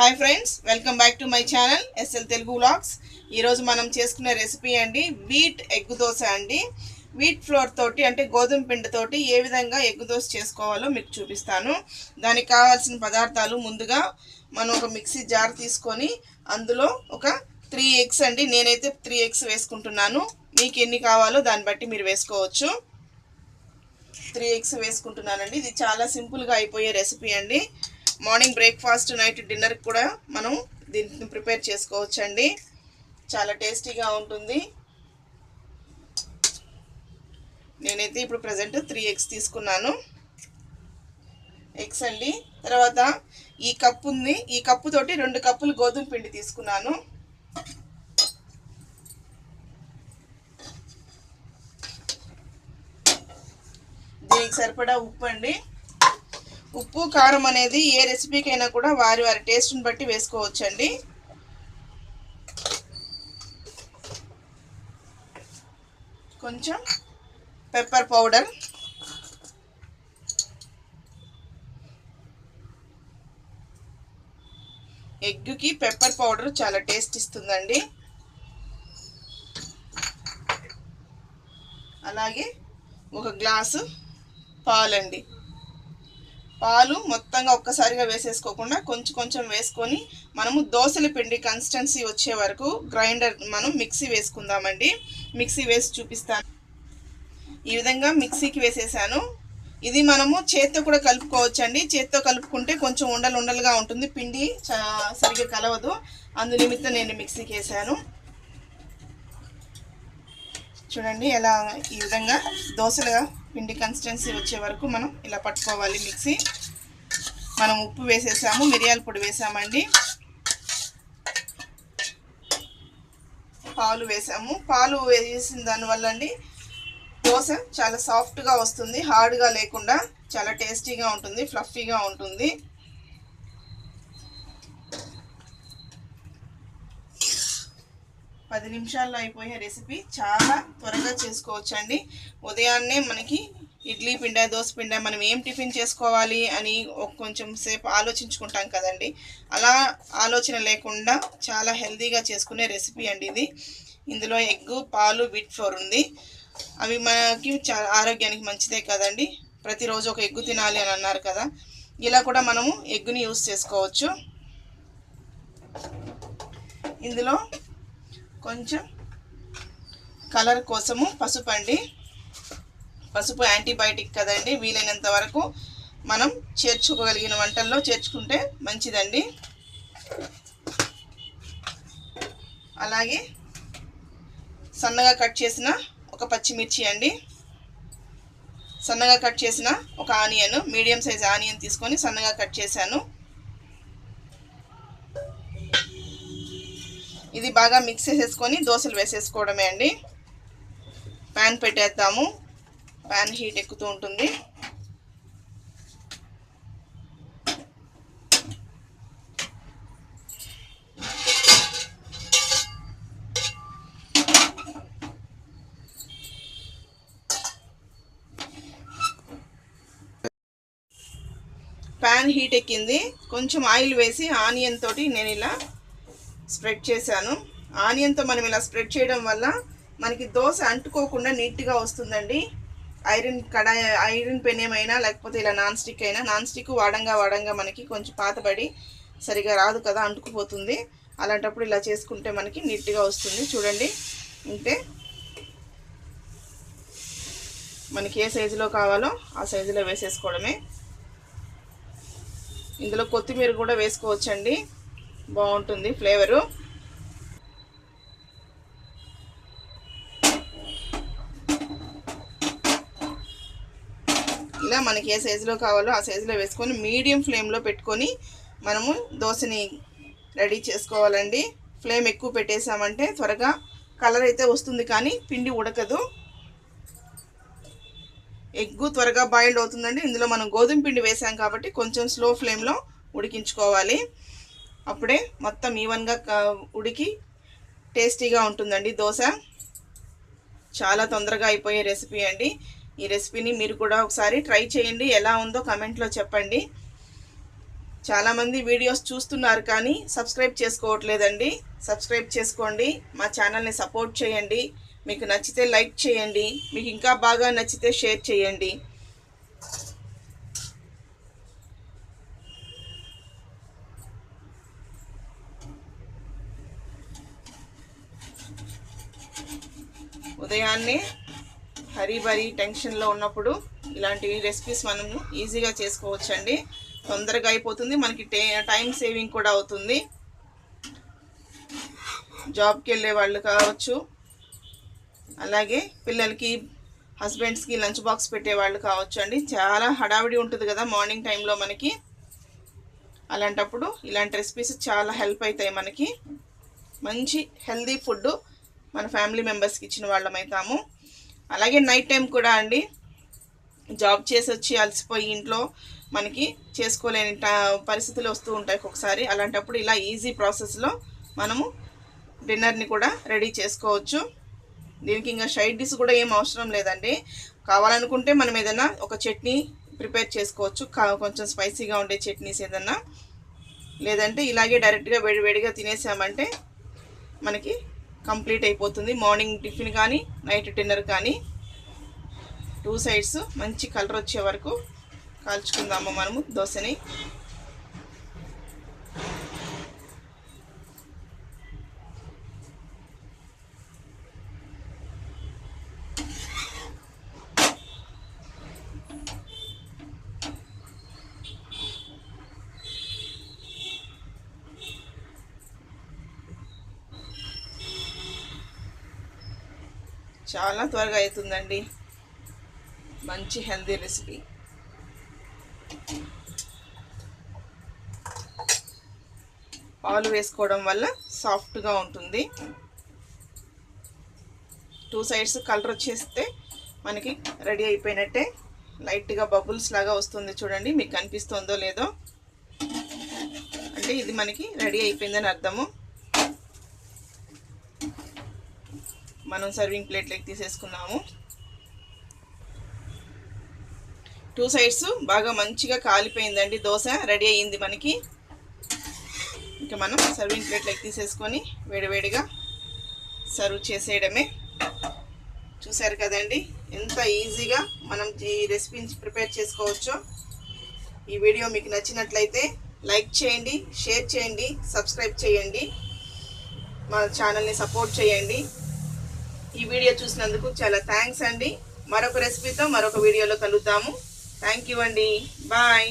Hi friends, welcome back to my channel SL Telugu vlogs. ఈరోజు మనం చేసుకునే రెసిపీ అండి వీట్ ఎగ్ దోశ అండి. వీట్ ఫ్లోర్ తోటి అంటే గోధుమ పిండితోటి ఏ విధంగా ఎగ్ దోశ చేసుకోవాలో మీకు చూపిస్తాను. దానికి కావాల్సిన పదార్థాలు ముందుగా మనం ఒక మిక్సీ జార్ తీసుకొని అందులో ఒక 3 ఎగ్స్ అండి, నేనైతే 3 ఎగ్స్ వేసుకుంటున్నాను. మీకు ఎన్ని కావాలో దాన్ని బట్టి మీరు వేసుకోవచ్చు. 3 ఎగ్స్ వేసుకుంటున్నానండి. ఇది చాలా సింపుల్గా అయిపోయే రెసిపీ అండి. మార్నింగ్ బ్రేక్ఫాస్ట్, నైట్ డిన్నర్ కూడా మనం దీన్ని ప్రిపేర్ చేసుకోవచ్చండి. చాలా టేస్టీగా ఉంటుంది. నేనైతే ఇప్పుడు ప్రజెంట్ 3 ఎగ్స్ తీసుకున్నాను. ఎగ్స్ అండి. తర్వాత ఈ కప్పు ఉంది, ఈ కప్పు తోటి 2 కప్పులు గోధుమ పిండి తీసుకున్నాను. దీనికి సరిపడా ఉప్పు అండి. ఉప్పు కారం అనేది ఏ రెసిపీకైనా కూడా వారి వారి టేస్ట్ని బట్టి వేసుకోవచ్చండి. కొంచెం పెప్పర్ పౌడర్, ఎగ్కి పెప్పర్ పౌడర్ చాలా టేస్ట్ ఇస్తుందండి. అలాగే 1 గ్లాసు పాలండి. పాలు మొత్తంగా ఒక్కసారిగా వేసేసుకోకుండా కొంచెం కొంచెం వేసుకొని మనము దోశల పిండి కన్సిస్టెన్సీ వచ్చే వరకు గ్రైండర్ మనం మిక్సీ వేసుకుందామండి. మిక్సీ వేసి చూపిస్తాను. ఈ విధంగా మిక్సీకి వేసేసాను. ఇది మనము చేత్తో కూడా కలుపుకోవచ్చండి. చేత్తో కలుపుకుంటే కొంచెం ఉండలుగా ఉంటుంది, పిండి సరిగ్గా కలవదు. అందు నిమిత్తం నేను మిక్సీకి వేసాను. చూడండి ఎలా ఈ విధంగా దోశలుగా పిండి కన్సిస్టెన్సీ వచ్చే వరకు మనం ఇలా పట్టుకోవాలి మిక్సీ. మనం ఉప్పు వేసేసాము, మిరియాల పొడి వేసామండి, పాలు వేసాము. పాలు వేసిన దానివల్ల అండి దోశ చాలా సాఫ్ట్గా వస్తుంది, హార్డ్గా లేకుండా చాలా టేస్టీగా ఉంటుంది, ఫ్లఫీగా ఉంటుంది. పది నిమిషాల్లో అయిపోయే రెసిపీ, చాలా త్వరగా చేసుకోవచ్చండి. ఉదయాన్నే మనకి ఇడ్లీ పిండ, దోశ పిండ, మనం ఏం టిఫిన్ చేసుకోవాలి అని కొంచెం సేపు ఆలోచించుకుంటాం కదండి. అలా ఆలోచన లేకుండా చాలా హెల్తీగా చేసుకునే రెసిపీ అండి ఇది. ఇందులో ఎగ్గు, పాలు, వీట్ ఫ్లోర్ ఉంది. అవి మనకి చాలా ఆరోగ్యానికి మంచిదే కదండి. ప్రతిరోజు ఒక ఎగ్గు తినాలి అని అన్నారు కదా, ఇలా కూడా మనము ఎగ్గుని యూస్ చేసుకోవచ్చు. ఇందులో కొంచెం కలర్ కోసము పసుపు అండి. పసుపు యాంటీబయాటిక్ కదండి, వీలైనంత వరకు మనం చేర్చుకోగలిగిన వంటల్లో చేర్చుకుంటే మంచిదండి. అలాగే సన్నగా కట్ చేసిన ఒక పచ్చిమిర్చి అండి, సన్నగా కట్ చేసిన ఒక ఆనియన్, మీడియం సైజ్ ఆనియన్ తీసుకొని సన్నగా కట్ చేశాను. ఇది బాగా మిక్స్ చేసేసుకొని దోశలు వేసేసుకోవడమే అండి. ప్యాన్ పెట్టేద్దాము. ప్యాన్ హీట్ ఎక్కుతూ ఉంటుంది. ప్యాన్ హీట్ ఎక్కింది. కొంచెం ఆయిల్ వేసి ఆనియన్ తోటి నేను ఇలా స్ప్రెడ్ చేశాను. ఆనియన్తో మనం ఇలా స్ప్రెడ్ చేయడం వల్ల మనకి దోశ అంటుకోకుండా నీట్గా వస్తుందండి. ఐరన్ పెన్ ఏమైనా లేకపోతే ఇలా నాన్ స్టిక్ అయినా, నాన్ స్టిక్ వాడంగా మనకి కొంచెం పాతబడి సరిగా రాదు కదా, అంటుకుపోతుంది. అలాంటప్పుడు ఇలా చేసుకుంటే మనకి నీట్గా వస్తుంది. చూడండి, ఇంతే. మనకి ఏ సైజులో కావాలో ఆ సైజులో వేసేసుకోవడమే. ఇందులో కొత్తిమీర కూడా వేసుకోవచ్చండి, బాగుంటుంది ఫ్లేవరు. ఇలా మనకి ఏ సైజులో కావాలో ఆ సైజులో వేసుకొని మీడియం ఫ్లేమ్లో పెట్టుకొని మనము దోశని రెడీ చేసుకోవాలండి. ఫ్లేమ్ ఎక్కువ పెట్టేసామంటే త్వరగా కలర్ అయితే వస్తుంది కానీ పిండి ఉడకదు. ఎగ్గు త్వరగా బాయిల్డ్ అవుతుందండి. ఇందులో మనం గోధుమ పిండి వేసాం కాబట్టి కొంచెం స్లో ఫ్లేమ్లో ఉడికించుకోవాలి. అప్పుడే మొత్తం ఈవెన్గా ఉడికి టేస్టీగా ఉంటుందండి దోశ. చాలా తొందరగా అయిపోయే రెసిపీ అండి. ఈ రెసిపీని మీరు కూడా ఒకసారి ట్రై చేయండి. ఎలా ఉందో కమెంట్లో చెప్పండి. చాలామంది వీడియోస్ చూస్తున్నారు కానీ సబ్స్క్రైబ్ చేసుకోవట్లేదండి. సబ్స్క్రైబ్ చేసుకోండి, మా ఛానల్ని సపోర్ట్ చేయండి. మీకు నచ్చితే లైక్ చేయండి, మీకు ఇంకా బాగా నచ్చితే షేర్ చేయండి. ఉదయాన్నే హరీబరీ టెన్షన్లో ఉన్నప్పుడు ఇలాంటి రెసిపీస్ మనము ఈజీగా చేసుకోవచ్చండి. తొందరగా అయిపోతుంది, మనకి టైం సేవింగ్ కూడా అవుతుంది. జాబ్కి వెళ్ళే వాళ్ళు కావచ్చు, అలాగే పిల్లలకి హస్బెండ్స్కి లంచ్ బాక్స్ పెట్టేవాళ్ళు కావచ్చు అండి. చాలా హడావిడి ఉంటుంది కదా మార్నింగ్ టైంలో మనకి. అలాంటప్పుడు ఇలాంటి రెసిపీస్ చాలా హెల్ప్ అవుతాయి మనకి. మంచి హెల్దీ ఫుడ్ మన ఫ్యామిలీ మెంబర్స్కి ఇచ్చిన వాళ్ళం అవుతాము. అలాగే నైట్ టైం కూడా అండి, జాబ్ చేసి వచ్చి అలసిపోయి ఇంట్లో మనకి చేసుకోలేని పరిస్థితులు వస్తూ ఉంటాయి ఒకసారి. అలాంటప్పుడు ఇలా ఈజీ ప్రాసెస్లో మనము డిన్నర్ని కూడా రెడీ చేసుకోవచ్చు. దీనికి ఇంకా సైడ్ డిష్ కూడా ఏం అవసరం లేదండి. కావాలనుకుంటే మనం ఏదైనా ఒక చట్నీ ప్రిపేర్ చేసుకోవచ్చు, కొంచెం స్పైసీగా ఉండే చట్నీస్ ఏదన్నా. లేదంటే ఇలాగే డైరెక్ట్గా వేడివేడిగా తినేసామంటే మనకి కంప్లీట్ అయిపోతుంది. మార్నింగ్ టిఫిన్ కానీ నైట్ డిన్నర్ కానీ 2 సైడ్స్ మంచి కలర్ వచ్చే వరకు కాల్చుకుందాము మనము దోశని. చాలా త్వరగా అవుతుందండి, మంచి హెల్దీ రెసిపీ. పాలు వేసుకోవడం వల్ల సాఫ్ట్గా ఉంటుంది. 2 సైడ్స్ కలర్ వచ్చేస్తే మనకి రెడీ అయిపోయినట్టే. లైట్గా బబుల్స్ లాగా వస్తుంది చూడండి, మీకు కనిపిస్తుందో లేదో. అంటే ఇది మనకి రెడీ అయిపోయిందని అర్థము. మనం సర్వింగ్ ప్లేట్లోకి తీసేసుకున్నాము. 2 సైడ్స్ బాగా మంచిగా కాలిపోయిందండి, దోశ రెడీ అయ్యింది మనకి. ఇంకా మనం సర్వింగ్ ప్లేట్లోకి తీసేసుకొని వేడివేడిగా సర్వ్ చేసేయడమే. చూసారు కదండి ఎంత ఈజీగా మనం ఈ రెసిపీని ప్రిపేర్ చేసుకోవచ్చో. ఈ వీడియో మీకు నచ్చినట్లయితే లైక్ చేయండి, షేర్ చేయండి, సబ్స్క్రైబ్ చేయండి, మా ఛానల్ని సపోర్ట్ చేయండి. ఈ వీడియో చూసినందుకు చాలా థ్యాంక్స్ అండి. మరొక రెసిపీతో మరొక వీడియోలో కలుద్దాము. థ్యాంక్ యూ అండి. బాయ్.